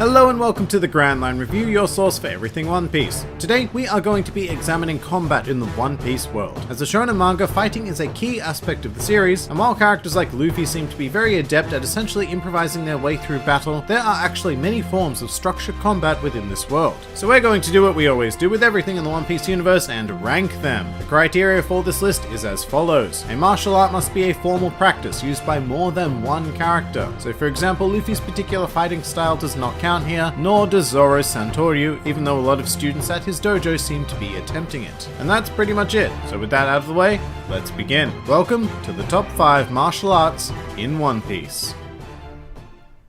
Hello and welcome to the Grand Line Review, your source for everything One Piece. Today, we are going to be examining combat in the One Piece world. As a shonen manga, fighting is a key aspect of the series, and while characters like Luffy seem to be very adept at essentially improvising their way through battle, there are actually many forms of structured combat within this world. So we're going to do what we always do with everything in the One Piece universe and rank them. The criteria for this list is as follows. A martial art must be a formal practice used by more than one character. So for example, Luffy's particular fighting style does not count here, nor does Zoro's Santoryu, even though a lot of students at his dojo seem to be attempting it. And that's pretty much it. So with that out of the way, let's begin. Welcome to the top 5 martial arts in One Piece.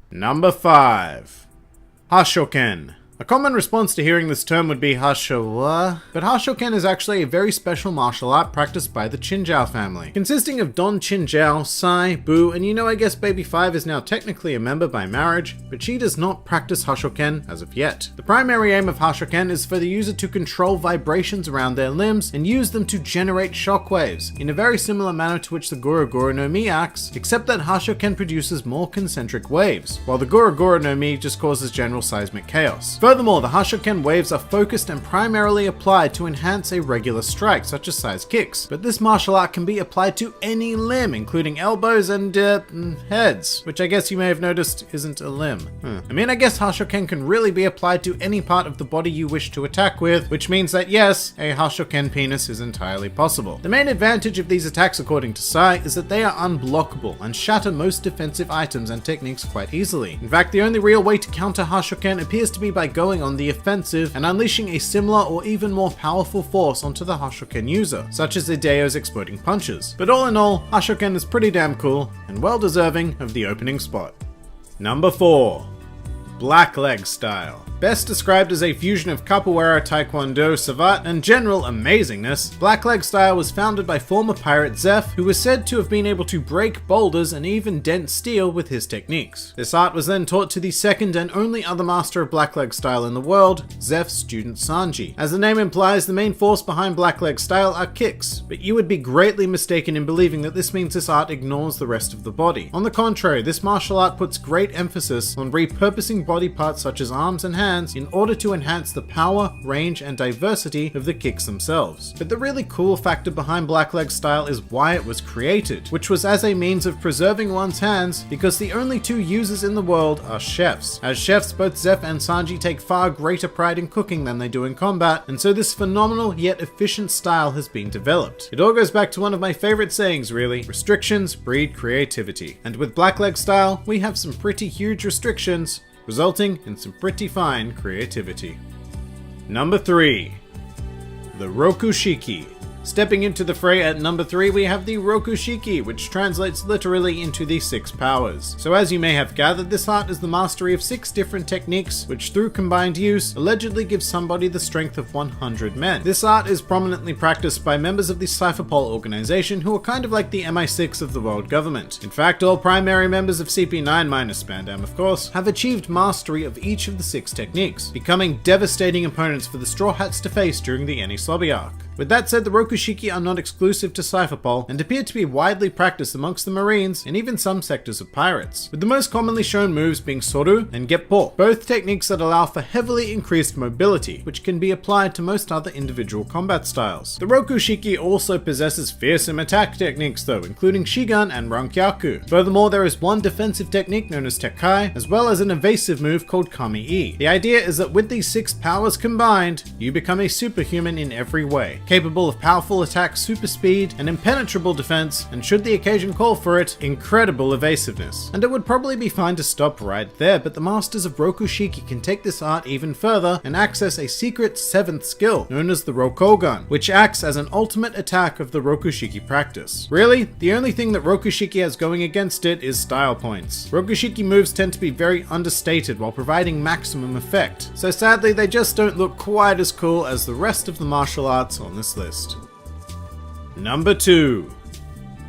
Number 5. Hashoken. A common response to hearing this term would be Hashowa, but Hashoken is actually a very special martial art practiced by the Chinjao family, consisting of Don Chinjao, Sai, Boo, and I guess Baby 5 is now technically a member by marriage, but she does not practice Hashoken as of yet. The primary aim of Hashoken is for the user to control vibrations around their limbs and use them to generate shockwaves, in a very similar manner to which the Goro Goro no Mi acts, except that Hashoken produces more concentric waves, while the Goro Goro no Mi just causes general seismic chaos. Furthermore, the Hashoken waves are focused and primarily applied to enhance a regular strike, such as Sai's kicks, but this martial art can be applied to any limb, including elbows and heads, which I guess you may have noticed isn't a limb. I guess Hashoken can really be applied to any part of the body you wish to attack with, which means that yes, a Hashoken penis is entirely possible. The main advantage of these attacks, according to Sai, is that they are unblockable and shatter most defensive items and techniques quite easily. In fact, the only real way to counter Hashoken appears to be by going on the offensive and unleashing a similar or even more powerful force onto the Hashoken user, such as Ideo's exploding punches. But all in all, Hashoken is pretty damn cool and well deserving of the opening spot. Number 4. Blackleg style. Best described as a fusion of capoeira, taekwondo, savate, and general amazingness, Blackleg style was founded by former pirate Zeph, who was said to have been able to break boulders and even dent steel with his techniques. This art was then taught to the second and only other master of Blackleg style in the world, Zeph's student Sanji. As the name implies, the main force behind Blackleg style are kicks, but you would be greatly mistaken in believing that this means this art ignores the rest of the body. On the contrary, this martial art puts great emphasis on repurposing body parts such as arms and hands in order to enhance the power, range, and diversity of the kicks themselves. But the really cool factor behind Blackleg style is why it was created, which was as a means of preserving one's hands, because the only two users in the world are chefs. As chefs, both Zeph and Sanji take far greater pride in cooking than they do in combat, and so this phenomenal yet efficient style has been developed. It all goes back to one of my favorite sayings really, restrictions breed creativity. And with Blackleg style, we have some pretty huge restrictions, resulting in some pretty fine creativity. Number 3. The Rokushiki. Stepping into the fray at number 3, we have the Rokushiki, which translates literally into the 6 powers. So as you may have gathered, this art is the mastery of 6 different techniques, which through combined use, allegedly gives somebody the strength of 100 men. This art is prominently practiced by members of the Cypherpol organization, who are kind of like the MI6 of the world government. In fact, all primary members of CP9 minus Spandam, of course, have achieved mastery of each of the 6 techniques, becoming devastating opponents for the Straw Hats to face during the Enies Lobby arc. With that said, the Rokushiki are not exclusive to Cypherpol and appear to be widely practiced amongst the Marines and even some sectors of pirates, with the most commonly shown moves being Soru and Geppo, both techniques that allow for heavily increased mobility, which can be applied to most other individual combat styles. The Rokushiki also possesses fearsome attack techniques though, including Shigan and Rankyaku. Furthermore, there is one defensive technique known as Tekkai, as well as an evasive move called Kami-E. The idea is that with these 6 powers combined, you become a superhuman in every way, capable of powerful attack, super speed, and impenetrable defense, and should the occasion call for it, incredible evasiveness. And it would probably be fine to stop right there, but the masters of Rokushiki can take this art even further and access a secret 7th skill, known as the Rokogan, which acts as an ultimate attack of the Rokushiki practice. Really, the only thing that Rokushiki has going against it is style points. Rokushiki moves tend to be very understated while providing maximum effect, so sadly they just don't look quite as cool as the rest of the martial arts on this list. Number 2.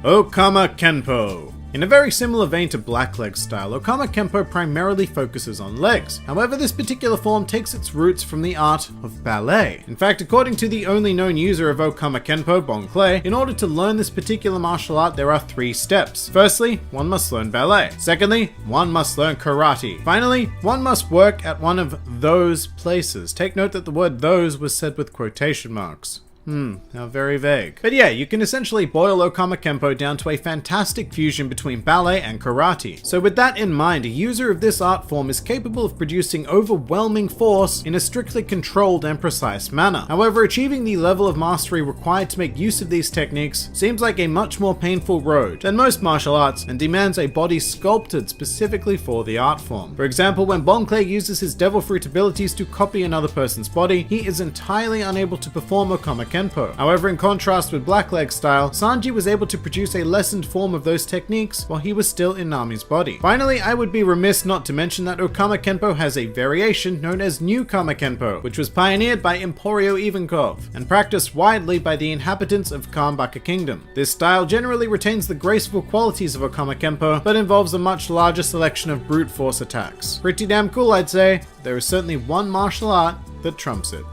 Okama Kenpo. In a very similar vein to Blackleg style, Okama Kenpo primarily focuses on legs. However, this particular form takes its roots from the art of ballet. In fact, according to the only known user of Okama Kenpo, Bon Clay, in order to learn this particular martial art, there are 3 steps. Firstly, one must learn ballet. Secondly, one must learn karate. Finally, one must work at one of those places. Take note that the word "those" was said with quotation marks. How very vague. But yeah, you can essentially boil Okama Kenpo down to a fantastic fusion between ballet and karate. So with that in mind, a user of this art form is capable of producing overwhelming force in a strictly controlled and precise manner. However, achieving the level of mastery required to make use of these techniques seems like a much more painful road than most martial arts and demands a body sculpted specifically for the art form. For example, when Bon Clay uses his devil fruit abilities to copy another person's body, he is entirely unable to perform Okama Kenpo. However, in contrast with Blackleg style, Sanji was able to produce a lessened form of those techniques while he was still in Nami's body. Finally, I would be remiss not to mention that Okama Kenpo has a variation known as Newcomer Kenpo, which was pioneered by Emporio Ivankov and practiced widely by the inhabitants of Kalmbaka Kingdom. This style generally retains the graceful qualities of Okama Kenpo, but involves a much larger selection of brute force attacks. Pretty damn cool, I'd say. There is certainly one martial art that trumps it.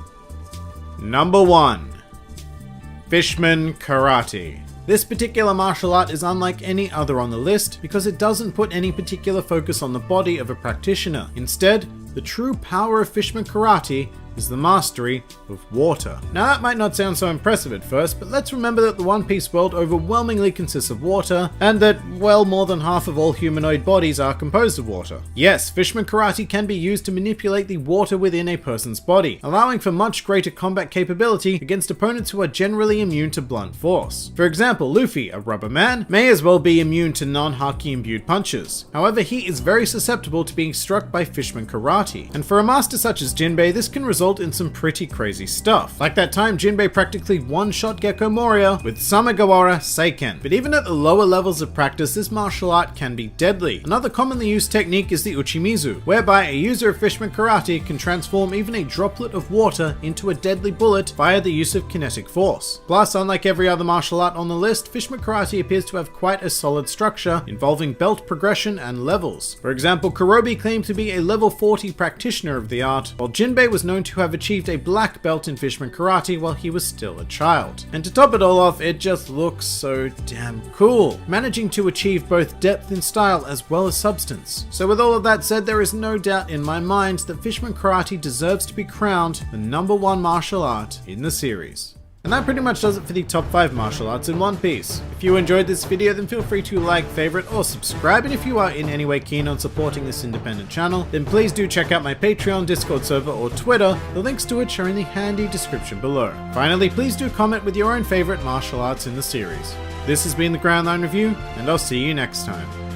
Number 1. Fishman Karate. This particular martial art is unlike any other on the list because it doesn't put any particular focus on the body of a practitioner. Instead, the true power of Fishman Karate is the mastery of water. Now that might not sound so impressive at first, but let's remember that the One Piece world overwhelmingly consists of water, and that well more than half of all humanoid bodies are composed of water. Yes, Fishman Karate can be used to manipulate the water within a person's body, allowing for much greater combat capability against opponents who are generally immune to blunt force. For example, Luffy, a rubber man, may as well be immune to non-haki imbued punches. However, he is very susceptible to being struck by Fishman Karate, and for a master such as Jinbei, this can result in some pretty crazy stuff. Like that time Jinbei practically one-shot Gecko Moria with Samagawara Seiken. But even at the lower levels of practice, this martial art can be deadly. Another commonly used technique is the Uchimizu, whereby a user of Fishman Karate can transform even a droplet of water into a deadly bullet via the use of kinetic force. Plus, unlike every other martial art on the list, Fishman Karate appears to have quite a solid structure involving belt progression and levels. For example, Kurobi claimed to be a level 40 practitioner of the art, while Jinbei was known to have achieved a black belt in Fishman Karate while he was still a child. And to top it all off, it just looks so damn cool, managing to achieve both depth in style as well as substance. So with all of that said, there is no doubt in my mind that Fishman Karate deserves to be crowned the number 1 martial art in the series. And that pretty much does it for the top 5 martial arts in One Piece. If you enjoyed this video, then feel free to like, favorite, or subscribe, and if you are in any way keen on supporting this independent channel, then please do check out my Patreon, Discord server, or Twitter. The links to which are in the handy description below. Finally, please do comment with your own favorite martial arts in the series. This has been the Grand Line Review, and I'll see you next time.